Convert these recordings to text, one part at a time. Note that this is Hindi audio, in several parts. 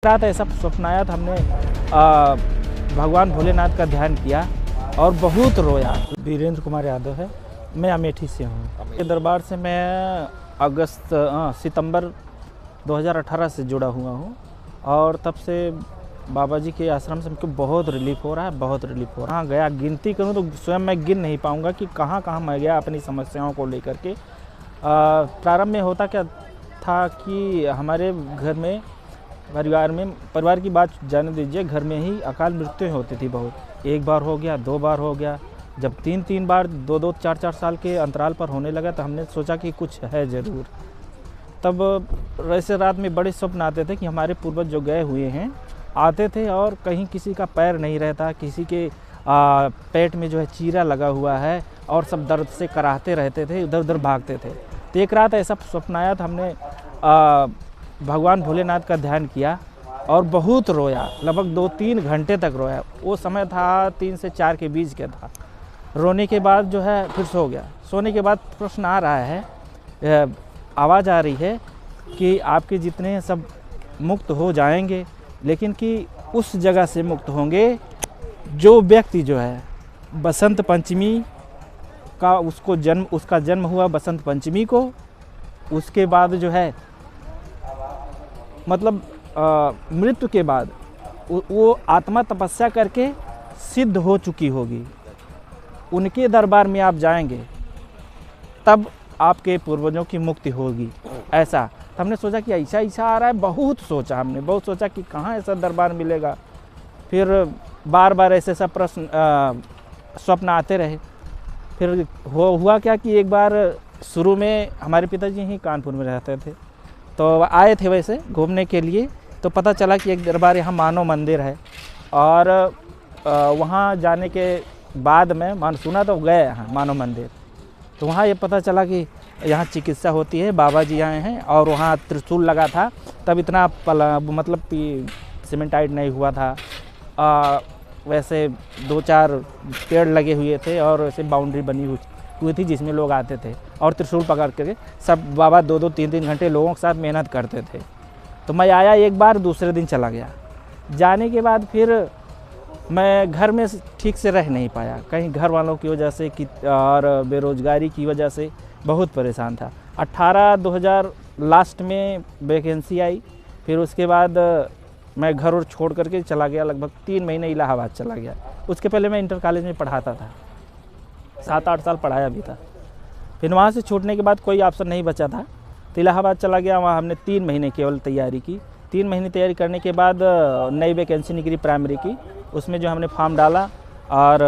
रात ऐसा स्वप्न आया था। हमने भगवान भोलेनाथ का ध्यान किया और बहुत रोया। वीरेंद्र कुमार यादव है, मैं अमेठी से हूँ। ये दरबार से मैं सितंबर 2018 से जुड़ा हुआ हूँ और तब से बाबा जी के आश्रम से हमको बहुत रिलीफ हो रहा है, बहुत रिलीफ हो रहा है। हाँ गया, गिनती करूँ तो स्वयं मैं गिन नहीं पाऊँगा कि कहाँ कहाँ मैं गया अपनी समस्याओं को लेकर के। प्रारंभ में होता क्या था कि हमारे घर में परिवार की बात जाने दीजिए, घर में ही अकाल मृत्यु होती थी बहुत। एक बार हो गया, दो बार हो गया, जब तीन बार दो चार साल के अंतराल पर होने लगा तो हमने सोचा कि कुछ है ज़रूर। तब वैसे रात में बड़े स्वप्न आते थे कि हमारे पूर्वज जो गए हुए हैं आते थे और कहीं किसी का पैर नहीं रहता, किसी के पेट में जो है चीरा लगा हुआ है और सब दर्द से कराहते रहते थे, इधर उधर भागते थे। तो एक रात ऐसा स्वप्न आया था, हमने भगवान भोलेनाथ का ध्यान किया और बहुत रोया, लगभग 2-3 घंटे तक रोया। वो समय था 3 से 4 के बीच का था। रोने के बाद जो है फिर सो गया। सोने के बाद प्रश्न आ रहा है, आवाज़ आ रही है कि आपके जितने हैं सब मुक्त हो जाएंगे, लेकिन कि उस जगह से मुक्त होंगे जो व्यक्ति जो है बसंत पंचमी का उसका जन्म हुआ बसंत पंचमी को, उसके बाद जो है मतलब मृत्यु के बाद वो आत्मा तपस्या करके सिद्ध हो चुकी होगी, उनके दरबार में आप जाएंगे तब आपके पूर्वजों की मुक्ति होगी। ऐसा तो हमने सोचा कि ऐसा आ रहा है। बहुत सोचा कि कहाँ ऐसा दरबार मिलेगा। फिर बार बार ऐसे सब प्रश्न स्वप्न आते रहे। फिर हुआ क्या कि एक बार शुरू में हमारे पिताजी ही कानपुर में रहते थे, तो आए थे वैसे घूमने के लिए। तो पता चला कि एक दरबार यहाँ मानव मंदिर है और वहाँ जाने के बाद में सुना तो गए यहाँ मानव मंदिर। तो वहाँ ये पता चला कि यहाँ चिकित्सा होती है, बाबा जी आए हैं और वहाँ त्रिशूल लगा था। तब इतना मतलब कि सीमेंटाइड नहीं हुआ था। वैसे 2-4 पेड़ लगे हुए थे और वैसे बाउंड्री बनी हुई थी जिसमें लोग आते थे और त्रिशूल पकड़ के सब बाबा 2-2 3-3 घंटे लोगों के साथ मेहनत करते थे। तो मैं आया एक बार, दूसरे दिन चला गया। जाने के बाद फिर मैं घर में ठीक से रह नहीं पाया, कहीं घर वालों की वजह से और बेरोज़गारी की वजह से बहुत परेशान था। 2018 लास्ट में वैकेंसी आई। फिर उसके बाद मैं घर और छोड़ करके चला गया, लगभग 3 महीने इलाहाबाद चला गया। उसके पहले मैं इंटर कॉलेज में पढ़ाता था, 7-8 साल पढ़ाया भी था। फिर वहाँ से छूटने के बाद कोई ऑप्शन नहीं बचा था तो इलाहाबाद चला गया। वहाँ हमने 3 महीने केवल तैयारी की। 3 महीने तैयारी करने के बाद नई वैकेंसी निकली प्राइमरी की, उसमें जो हमने फॉर्म डाला और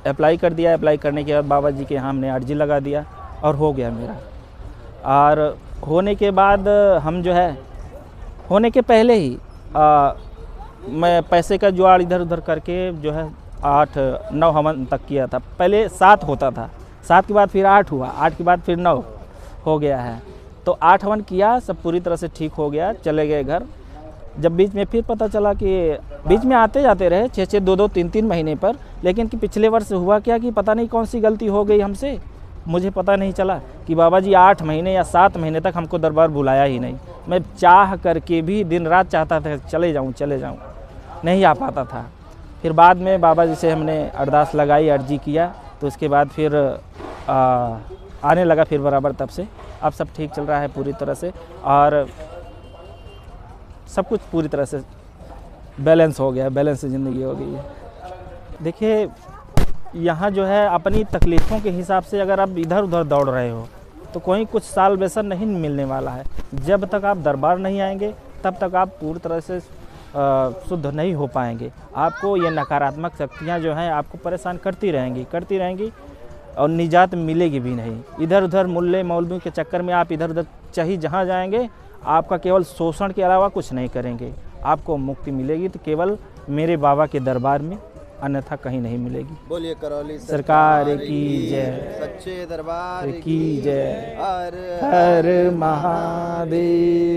अप्लाई कर दिया। अप्लाई करने के बाद बाबा जी के यहाँ हमने अर्जी लगा दिया और हो गया मेरा। और होने के बाद हम जो है होने के पहले ही मैं पैसे का जुगाड़ इधर उधर करके जो है 8-9 हवन तक किया था। पहले 7 होता था, 7 के बाद फिर 8 हुआ, 8 के बाद फिर 9 हो गया है। तो 8 हवन किया, सब पूरी तरह से ठीक हो गया, चले गए घर। जब बीच में फिर पता चला कि बीच में आते जाते रहे 6-6, 2-2, 3-3 महीने पर, लेकिन कि पिछले वर्ष हुआ क्या कि पता नहीं कौन सी गलती हो गई हमसे, मुझे पता नहीं चला कि बाबा जी 8 महीने या 7 महीने तक हमको दरबार बुलाया ही नहीं। मैं चाह करके भी दिन रात चाहता था चले जाऊं, नहीं आ पाता था। फिर बाद में बाबा जी से हमने अरदास लगाई, अर्जी किया, तो उसके बाद फिर आने लगा फिर बराबर। तब से अब सब ठीक चल रहा है पूरी तरह से और सब कुछ पूरी तरह से बैलेंस हो गया, बैलेंस ज़िंदगी हो गई है। देखिए यहाँ जो है अपनी तकलीफ़ों के हिसाब से अगर आप इधर उधर दौड़ रहे हो तो कोई कुछ साल वैसा नहीं मिलने वाला है। जब तक आप दरबार नहीं आएंगे तब तक आप पूरी तरह से शुद्ध नहीं हो पाएंगे। आपको ये नकारात्मक शक्तियाँ जो हैं आपको परेशान करती रहेंगी और निजात मिलेगी भी नहीं। इधर उधर मुल्ले मौलवियों के चक्कर में आप इधर उधर चाहे जहाँ जाएंगे आपका केवल शोषण के अलावा कुछ नहीं करेंगे। आपको मुक्ति मिलेगी तो केवल मेरे बाबा के दरबार में, अन्यथा कहीं नहीं मिलेगी। बोलिए करौली सरकार की जय, सच्चे दरबार की जय, हर हर महादेव।